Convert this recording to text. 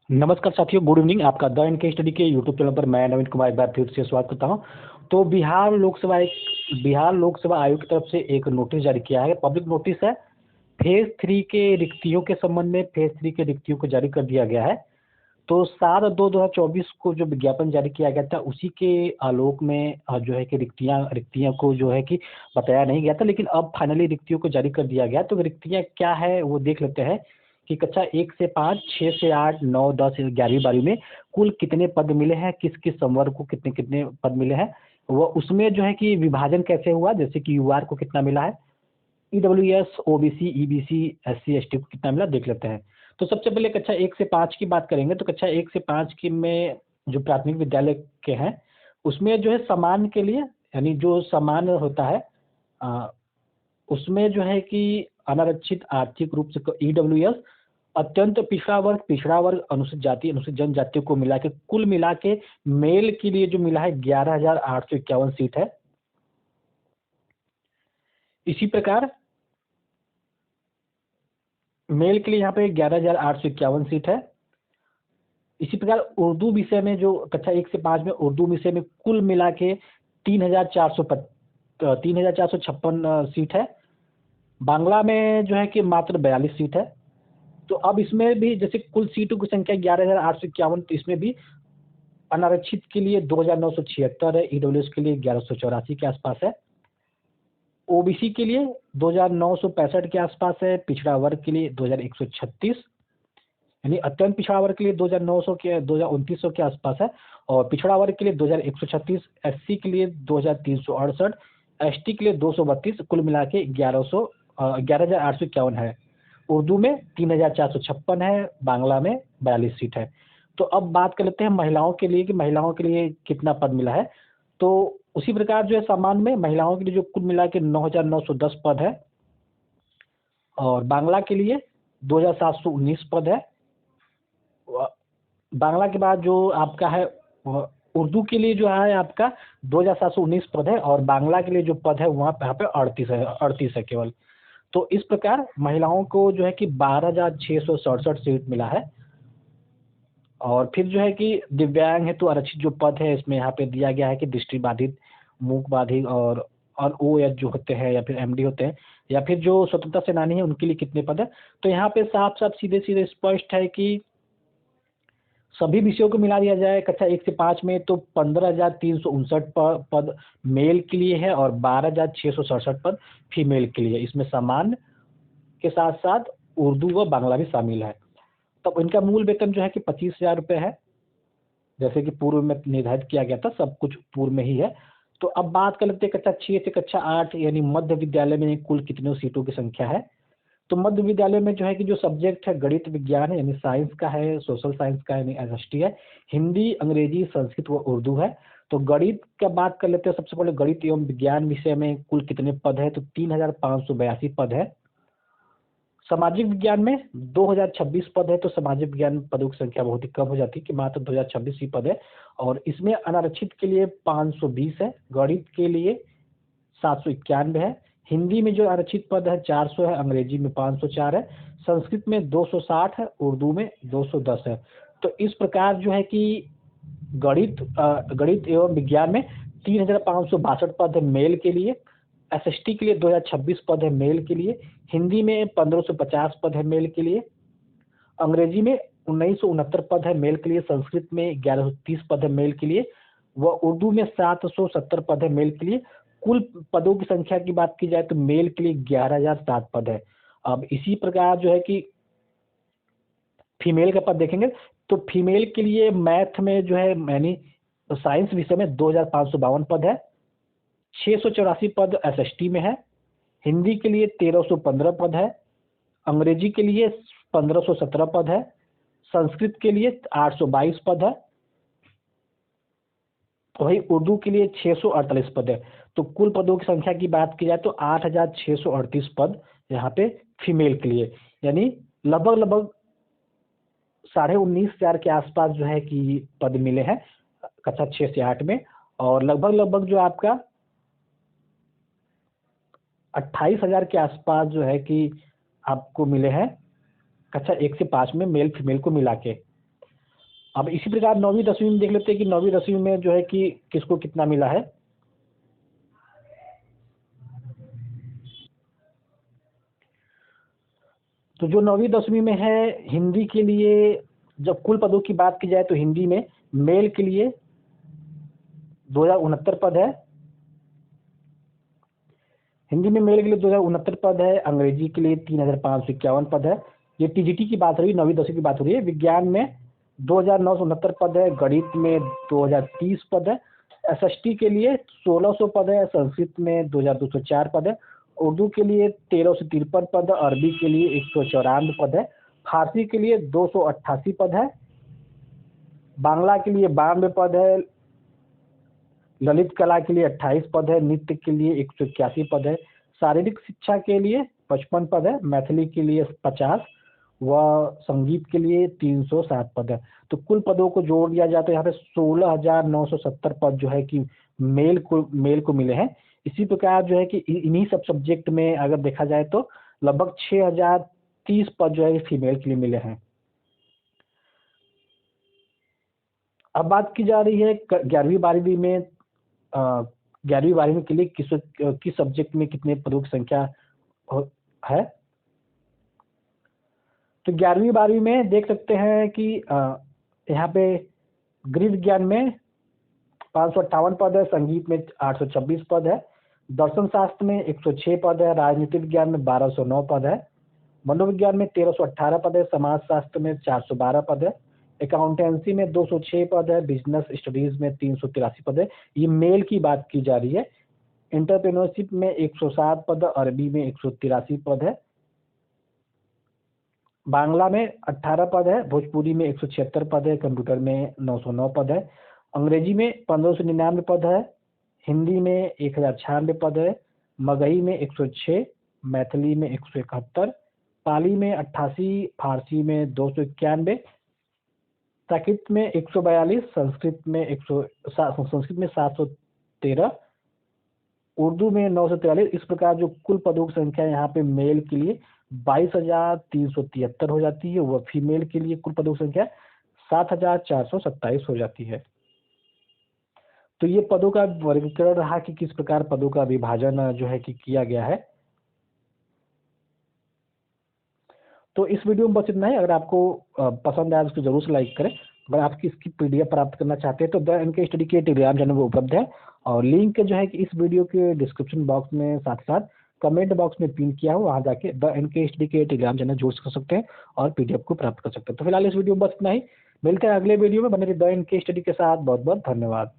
नमस्कार साथियों, good evening. आपका द एन के स्टडी के यूट्यूब चैनल पर मैं नवीन कुमार एक बार फिर से स्वागत करता हूं। तो बिहार लोकसभा आयोग की तरफ से एक नोटिस जारी किया है। पब्लिक नोटिस है। फेज 3 के रिक्तियों के संबंध में फेज 3 के रिक्तियों को जारी कर दिया गया है। तो 7/2/2024 को जो विज्ञापन जारी किया गया था उसी के आलोक में जो है कि रिक्तियां को जो है कि बताया नहीं गया था, लेकिन अब फाइनली रिक्तियों को जारी कर दिया गया। तो रिक्तियां क्या है वो देख लेते हैं कि कक्षा 1 से 5, 6 से 8, 9, 10, 11वीं 12वीं में कुल कितने पद मिले हैं, किस किस संवर्ग को कितने कितने पद मिले हैं। वो उसमें जो है कि विभाजन कैसे हुआ, जैसे कि यूआर को कितना मिला है, EWS, OBC, EBC, SC, ST को कितना मिला देख लेते हैं। तो सबसे पहले कक्षा 1 से 5 की बात करेंगे। तो कक्षा 1 से 5 की में जो प्राथमिक विद्यालय के हैं उसमें जो है सामान्य के लिए, यानी जो सामान्य होता है अ, उसमें जो है कि अनारक्षित आर्थिक रूप से ईडब्ल्यूएस, अत्यंत पिछड़ा वर्ग, अनुसूचित जाति, अनुसूचित जनजातियों को मिला के कुल मिला के मेल के लिए जो मिला है 11,851 सीट है। इसी प्रकार मेल के लिए यहाँ पे 11,851 सीट है। इसी प्रकार उर्दू विषय में जो कक्षा 1 से 5 में उर्दू विषय में कुल मिला के 3,456 सीट है। बांग्ला में जो है कि मात्र 42 सीट है। तो अब इसमें भी जैसे कुल सीटों की संख्या 11,851, तो इसमें भी अनारक्षित के लिए 2,976 है, ईडब्ल्यूएस के लिए 1,184 के आसपास है, ओबीसी के लिए 2,965 के आसपास है, पिछड़ा वर्ग के लिए 2,136, यानी अत्यंत पिछड़ा वर्ग के लिए 2,900 के 2,2900 के आसपास है, और पिछड़ा वर्ग के लिए 2,136, एससी के लिए 2,368, एसटी के लिए 232, कुल मिला के 11,851 है। उर्दू में 3,456 है, बांग्ला में 42 सीट है। तो अब बात कर लेते हैं महिलाओं के लिए कि महिलाओं के लिए कितना पद मिला है। तो उसी प्रकार जो है सामान्य में महिलाओं के लिए जो कुल मिला के 9,910 पद है, और बांग्ला के लिए 2,719 पद है। बांग्ला के बाद जो आपका है उर्दू के लिए जो है आपका 2,719 पद है, और बांग्ला के लिए जो पद है वहाँ पे यहाँ पे 38 है केवल। तो इस प्रकार महिलाओं को जो है कि 12,667 सीट मिला है। और फिर जो है कि दिव्यांग हेतु आरक्षित जो पद है इसमें यहाँ पे दिया गया है कि दृष्टिबाधित, मूक बाधित और ओ एच जो होते हैं या फिर एमडी होते हैं, या फिर जो स्वतंत्रता सेनानी है उनके लिए कितने पद है। तो यहाँ पे साफ साफ सीधे सीधे स्पष्ट है कि सभी विषयों को मिला दिया जाए कक्षा 1 से 5 में तो 15,359 पद मेल के लिए है, और 12,667 पद फीमेल के लिए। इसमें सामान्य के साथ साथ उर्दू व बांग्ला भी शामिल है। तब इनका मूल वेतन जो है कि 25,000 रुपये है, जैसे कि पूर्व में निर्धारित किया गया था, सब कुछ पूर्व में ही है। तो अब बात कर लेते हैं कक्षा 6 से कक्षा 8 यानी मध्य विद्यालय में कुल कितने सीटों की संख्या है। तो मध्य विद्यालय में जो है कि जो सब्जेक्ट है गणित विज्ञान है, यानी साइंस का है, सोशल साइंस का है, यानी एसएसटी है, हिंदी, अंग्रेजी, संस्कृत व उर्दू है। तो गणित का बात कर लेते हैं। सबसे पहले गणित एवं विज्ञान विषय में कुल कितने पद है, तो 3,582 पद है। सामाजिक विज्ञान में 2,026 पद है। तो सामाजिक विज्ञान पदों की संख्या बहुत ही कम हो जाती है कि मात्र 2,026 ही पद है, और इसमें अनारक्षित के लिए 520 है, गणित के लिए 791 है, हिंदी में जो आरक्षित पद है 400 है, अंग्रेजी में 504 है, संस्कृत में 260 है, उर्दू में 210 है। तो इस प्रकार जो है कि गणित एवं विज्ञान में 3,562 पद है मेल के लिए, एसएसटी के लिए 2,026 पद है मेल के लिए, हिंदी में 1,550 पद है मेल के लिए, अंग्रेजी में 1,969 पद है मेल के लिए, संस्कृत में 1,130 पद है मेल के लिए, व उर्दू में 770 पद है मेल के लिए। कुल पदों की संख्या की बात की जाए तो मेल के लिए 11,007 पद है। अब इसी प्रकार जो है कि फीमेल का पद देखेंगे तो फीमेल के लिए मैथ में जो है यानी साइंस विषय में 2,552 पद है, 684 पद एसएसटी में है, हिंदी के लिए 1,315 पद है, अंग्रेजी के लिए 1,517 पद है, संस्कृत के लिए 822 पद है, वही उर्दू के लिए 648 पद है। तो कुल पदों की संख्या की बात की जाए तो 8,638 पद यहाँ पे फीमेल के लिए, यानी लगभग लगभग 19,500 के आसपास जो है कि पद मिले हैं कक्षा 6 से 8 में, और लगभग लगभग जो आपका 28,000 के आसपास जो है कि आपको मिले हैं कक्षा 1 से 5 में मेल फीमेल को मिला के। अब इसी प्रकार 9वीं 10वीं में देख लेते हैं कि 9वीं 10वीं में जो है कि किसको कितना मिला है। तो जो 9वीं 10वीं में है हिंदी के लिए, जब कुल पदों की बात की जाए तो हिंदी में मेल के लिए 2069 पद है। हिंदी में मेल के लिए 2069 पद है। अंग्रेजी के लिए 3551 पद है। ये टीजीटी की बात हो रही है, 9वीं 10वीं की बात हो रही है। विज्ञान में 2969 पद है। गणित में 2030 पद है। एसएसटी के लिए 1600 पद है। संस्कृत में 2204 पद है। उर्दू के लिए 1353 पद है। अरबी के लिए 194 पद है। फारसी के लिए 288 पद है। बांग्ला के लिए 92 पद है। ललित कला के लिए 28 पद है। नृत्य के लिए 181 पद है। शारीरिक शिक्षा के लिए 55 पद है। मैथिली के लिए 50 व संगीत के लिए 307 पद है। तो कुल पदों को जोड़ दिया जाए तो यहाँ पे 16,970 पद जो है कि मेल को मिले हैं। इसी प्रकार जो है कि इन्हीं सब सब्जेक्ट में अगर देखा जाए तो लगभग 6,030 पद जो है फीमेल के लिए मिले हैं। अब बात की जा रही है 11वीं 12वीं में 11वीं 12वीं के लिए किस सब्जेक्ट में कितने पदों की संख्या है। तो 11वीं 12वीं में देख सकते हैं कि यहाँ पे गृह विज्ञान में 558 पद है। संगीत में 826 पद है। दर्शन शास्त्र में 106 पद है। राजनीति विज्ञान में 1209 पद है। मनोविज्ञान में 1318 पद है। समाज शास्त्र में 412 पद है। अकाउंटेंसी में 206 पद है। बिजनेस स्टडीज में 383 पद है। ये मेल की बात की जा रही है। एंटरप्रेन्योरशिप में 107 पद है। अरबी में 183 पद है। बांग्ला में 18 पद है। भोजपुरी में 176 पद है। कंप्यूटर में 909 पद है। अंग्रेजी में 1599 पद है। हिंदी में 1096 पद है। मगही में 106, मैथिली में 171, पाली में 88, फारसी में 291, प्राकृत में 142, संस्कृत में 713, उर्दू में 943। इस प्रकार जो कुल पदों की संख्या यहाँ पे मेल के लिए 22,373 हो जाती है। वह फीमेल के लिए कुल पदों की संख्या 7,427 हो जाती है। तो ये पदों का वर्गीकरण रहा कि किस प्रकार पदों का विभाजन जो है कि किया गया है। तो इस वीडियो में बस इतना ही। अगर आपको पसंद आया तो उसको जरूर से लाइक करें। अगर आप इसकी पीडीएफ प्राप्त करना चाहते हैं तो द एनके स्टडी के टेलीग्राम चैनल में उपलब्ध है और लिंक जो है कि इस वीडियो के डिस्क्रिप्शन बॉक्स में साथ साथ कमेंट बॉक्स में पिन किया हो, वहां जाके द एनके स्टडी के टेलीग्राम चैनल जोड़ कर सकते हैं और पीडीएफ को प्राप्त कर सकते हैं। तो फिलहाल इस वीडियो में बस इतना ही। मिलते हैं अगले वीडियो में। बने रहिए द एनके स्टडी के साथ। बहुत बहुत धन्यवाद।